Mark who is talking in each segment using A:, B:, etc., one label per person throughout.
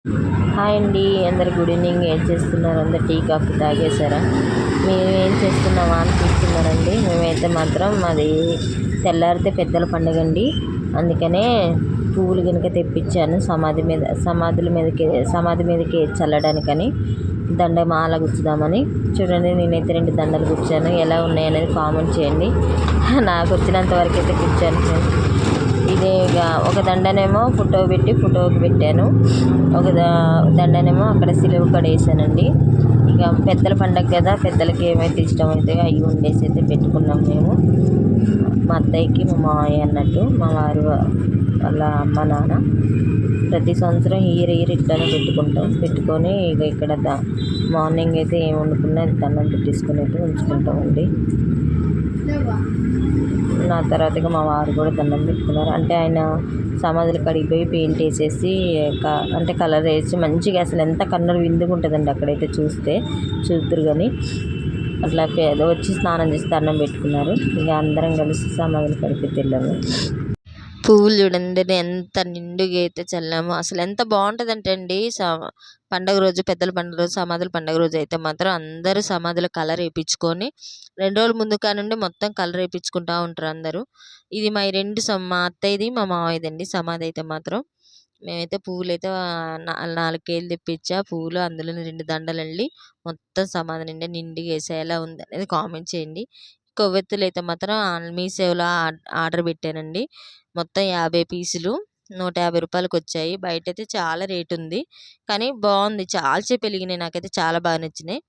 A: Hi అండి, అందరు good evening. ఏం చేస్తున్నారు? అందరు టీ కాఫీ తాగేశారా? మీరు ఏం చేస్తున్నావా అని చూస్తున్నారండి. మేమైతే మాత్రం మాది తెల్లారితే పెద్దల పండుగ అండి. అందుకనే పువ్వులు కనుక తెప్పించాను సమాధి మీదకి చల్లడానికని, దండమాల గుచ్చుదామని. చూడండి, నేనైతే 2 దండలు గుచ్చాను. ఎలా ఉన్నాయి అనేది కామెంట్ చేయండి. నాకు వచ్చినంత వరకు అయితే గుచ్చాను ఫ్రెండ్స్. ఇదే ఇక ఒక దండనేమో ఫోటోకి పెట్టాను. ఒక దండనేమో అక్కడ సిలువు కడ వేసానండి. ఇక పెద్దల పండగ కదా, పెద్దలకి ఏమైతే ఇష్టం అయితే అవి ఉండేసి అయితే పెట్టుకున్నాం మేము. మా అత్తయ్యకి మా మావయ్య అన్నట్టు, మా వారు వాళ్ళ అమ్మ నాన్న. ప్రతి సంవత్సరం ఇయర్ ఇట్లానే పెట్టుకొని ఇక ఇక్కడ మార్నింగ్ అయితే ఏం వండుకున్నా దండం పెట్టేసుకుని అయితే ఉంచుకుంటామండి. నా తర్వాత ఇక మా వారు కూడా దండం పెట్టుకున్నారు. అంటే ఆయన సమాధులు కడిగి పోయి పెయింట్ వేసేసి అంటే కలర్ వేసి మంచిగా అసలు ఎంత కన్నులు విందుగా ఉంటుందండి అక్కడైతే చూద్దరు కానీ. అట్లా వచ్చి స్నానం చేసి దండం పెట్టుకున్నారు. ఇక అందరం కలిసి సమాధులు కడిగి వెళ్ళాము. పువ్వులు చూడండి ఎంత నిండుగా అయితే చల్లాము. అసలు ఎంత బాగుంటుందంటే అండి, పండగ రోజు, పెద్దల పండుగ రోజు, సమాధుల పండుగ రోజు అయితే మాత్రం అందరూ సమాధుల కలర్ వేయించుకొని 2 రోజుల ముందు కానుండి మొత్తం కలర్ వేయించుకుంటూ ఉంటారు అందరూ. ఇది మా అత్తయ్యది, మా మావయ్యదండి సమాధి అయితే మాత్రం. మేమైతే పువ్వులు అయితే 4 కేజీలు తెప్పించా పువ్వులు. అందులో 2 దండలు వెళ్ళి మొత్తం సమాధి నిండా నిండుగా వేసా. ఎలా ఉంది అనేది కామెంట్ చేయండి. కొవ్వొత్తులు అయితే మాత్రం మీసేవలో ఆర్డర్ పెట్టానండి. మొత్తం 50 పీసులు ₹150 వచ్చాయి. బయటైతే చాలా రేట్ ఉంది, కానీ బాగుంది. చాలా సేపు వెలిగినాయి. నాకైతే చాలా బాగా నచ్చినాయి.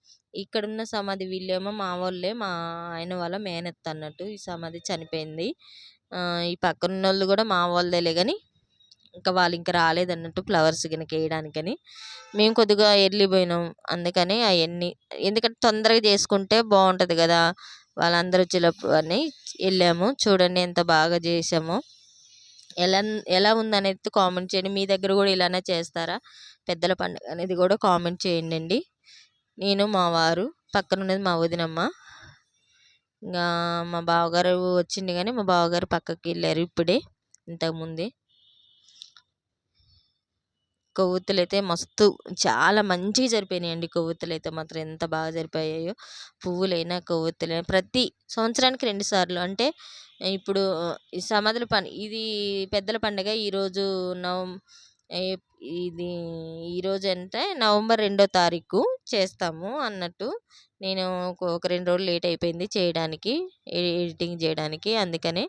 A: ఇక్కడున్న సమాధి వీళ్ళేమో మా వాళ్ళే, మా ఆయన వాళ్ళ మేనత్త అన్నట్టు. ఈ సమాధి చనిపోయింది. ఈ పక్కనున్నోళ్ళు కూడా మా వాళ్ళదేలే, కానీ ఇంకా వాళ్ళు ఇంకా రాలేదన్నట్టు ఫ్లవర్స్ కనుక వేయడానికని. మేము కొద్దిగా ఎర్లీ పోయినాం, అందుకని అవన్నీ ఎందుకంటే తొందరగా చేసుకుంటే బాగుంటుంది కదా, వాళ్ళందరూ వచ్చేటప్పుడు అని వెళ్ళాము. చూడండి ఎంత బాగా చేసామో. ఎలా ఎలా ఉందనేది కామెంట్ చేయండి. మీ దగ్గర కూడా ఇలానే చేస్తారా పెద్దల పండుగ అనేది కూడా కామెంట్ చేయండి. నేను, మా వారు, పక్కన ఉన్నది మా వదినమ్మ. ఇంకా మా బావగారు వచ్చింది, కానీ మా బావగారు పక్కకి వెళ్ళారు ఇప్పుడే, ఇంతకుముందే. కొవ్వొత్తులు అయితే మస్తు చాలా మంచిగా జరిపోయినాయండి. కొవ్వొత్తులు అయితే మాత్రం ఎంత బాగా జరిపోయాయో. పువ్వులైనా కొవ్వొత్తులైనా ప్రతి సంవత్సరానికి 2 సార్లు. అంటే ఇప్పుడు ఈ సమాధుల ఇది పెద్దల పండుగ ఈరోజు ఇది ఈరోజు అంటే నవంబర్ 2వ తారీఖు చేస్తాము అన్నట్టు. నేను ఒక 2 రోజులు లేట్ అయిపోయింది చేయడానికి, ఎడిటింగ్ చేయడానికి. అందుకనే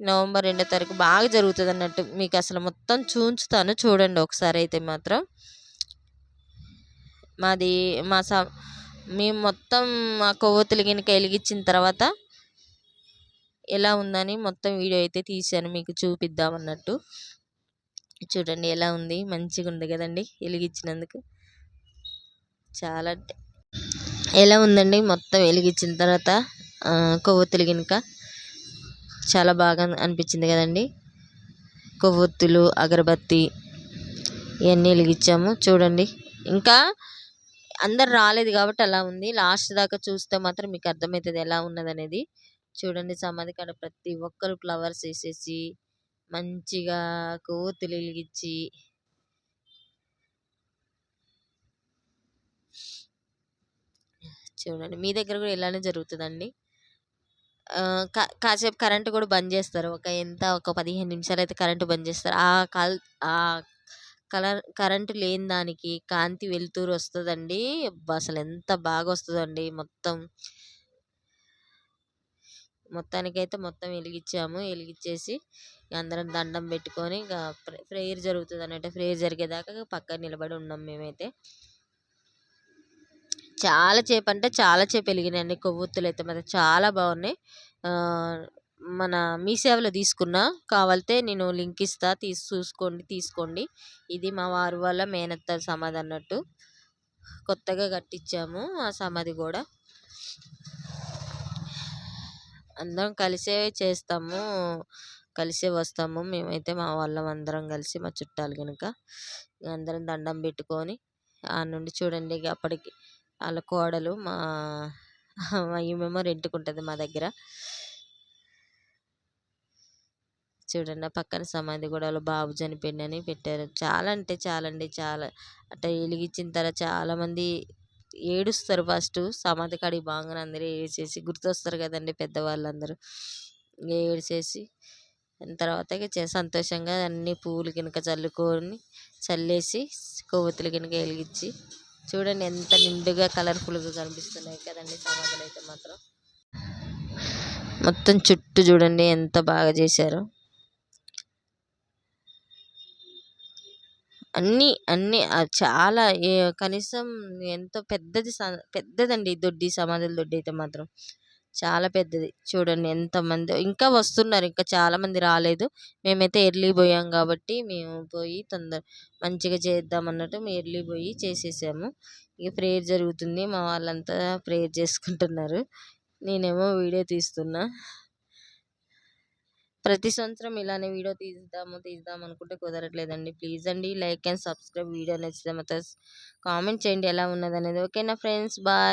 A: నవంబర్ 2వ తారీఖు బాగా జరుగుతుంది అన్నట్టు. మీకు అసలు మొత్తం చూంచుతాను, చూడండి ఒకసారి అయితే మాత్రం. మాది మేము మొత్తం మా కొవ్వొత్తులు గినక వెలిగించిన తర్వాత ఎలా ఉందని మొత్తం వీడియో అయితే తీశాను, మీకు చూపిద్దామన్నట్టు. చూడండి ఎలా ఉంది, మంచిగా ఉంది కదండి వెలిగించినందుకు. చాలా ఎలా ఉందండి మొత్తం వెలిగించిన తర్వాత కొవ్వొత్తులు గినక చాలా బాగా అనిపించింది కదండి. కొవ్వొత్తులు, అగరబత్తి ఇవన్నీ వెలిగించాము. చూడండి, ఇంకా అందరు రాలేదు కాబట్టి అలా ఉంది. లాస్ట్ దాకా చూస్తే మాత్రం మీకు అర్థమవుతుంది ఎలా ఉన్నదనేది. చూడండి, సమాధి కాడ ప్రతి ఒక్కరు ఫ్లవర్స్ వేసేసి మంచిగా కొవ్వొత్తులు వెలిగించి చూడండి. మీ దగ్గర కూడా ఇలానే జరుగుతుందండి. కాసేపు కరెంటు కూడా బంద్ చేస్తారు. ఒక 15 నిమిషాలు అయితే కరెంటు బంద్ చేస్తారు. ఆ కరెంటు లేని దానికి కాంతి వెలుతురు వస్తుందండి. అసలు ఎంత బాగా వస్తుందండి. మొత్తానికైతే మొత్తం వెలిగించాము. వెలిగించేసి అందరం దండం పెట్టుకొని ఇంకా ప్రేయర్ జరుగుతుంది అన్నట్టు. ప్రేయర్ జరిగేదాకా పక్కన నిలబడి ఉన్నాం మేమైతే. చాలా సేపు అంటే చాలా సేపు వెలిగినాయండి కొవ్వొత్తులు అయితే మాత్రం చాలా బాగున్నాయి. మన మీ సేవలో తీసుకున్నా, కావాలితే నేను లింక్ ఇస్తా, తీసుకోండి. ఇది మా వారు వాళ్ళ మేనత్త సమాధి అన్నట్టు. కొత్తగా కట్టించాము ఆ సమాధి కూడా. అందరం కలిసే చేస్తాము, కలిసే వస్తాము మేమైతే, మా వాళ్ళం అందరం కలిసి, మా చుట్టాలు కనుక అందరం దండం పెట్టుకొని ఆ నుండి చూడండి. ఇక అప్పటికి వాళ్ళ కోడలు ఈమెమో రెంట్కుంటుంది మా దగ్గర. చూడండి ఆ పక్కన సమాధి కూడా వాళ్ళ బాబు చనిపోయిండని పెట్టారు. చాలా అంటే చాలా అండి చాలా. అట్లా వెలిగించిన తర్వాత చాలామంది ఏడుస్తారు ఫస్ట్ సమాధి కాడికి బాగానే అందరూ ఏడ్చేసి గుర్తొస్తారు కదండి పెద్దవాళ్ళందరూ. ఏడ్చేసి తర్వాత ఇక సంతోషంగా అన్ని పువ్వులు గినక చల్లేసి కొవ్వొత్తులు గినక వెలిగించి చూడండి ఎంత నిండుగా కలర్ఫుల్గా కనిపిస్తున్నాయి కదండి సమాధులు అయితే మాత్రం. మొత్తం చుట్టూ చూడండి ఎంత బాగా చేశారు. అన్నీ అన్నీ చాలా కనీసం ఎంతో పెద్దదండి దొడ్డి సమాధుల దొడ్డి అయితే మాత్రం చాలా పెద్దది. చూడండి ఎంతమంది ఇంకా వస్తున్నారు. ఇంకా చాలామంది రాలేదు. మేమైతే ఎర్లీ పోయాం కాబట్టి మేము పోయి మంచిగా చేద్దాం అన్నట్టు మేము ఎర్లీ పోయి చేసేసాము. ఇక ప్రేయర్ జరుగుతుంది. మా వాళ్ళంతా ప్రేయర్ చేసుకుంటున్నారు. నేనేమో వీడియో తీస్తున్నా. ప్రతి సంవత్సరం ఇలానే వీడియో తీద్దాం అనుకుంటే కుదరట్లేదండి. ప్లీజ్ అండి లైక్ అండ్ సబ్స్క్రైబ్. వీడియో నచ్చితే మాత్రం కామెంట్ చేయండి ఎలా ఉన్నదనేది. ఓకేనా ఫ్రెండ్స్, బాయ్.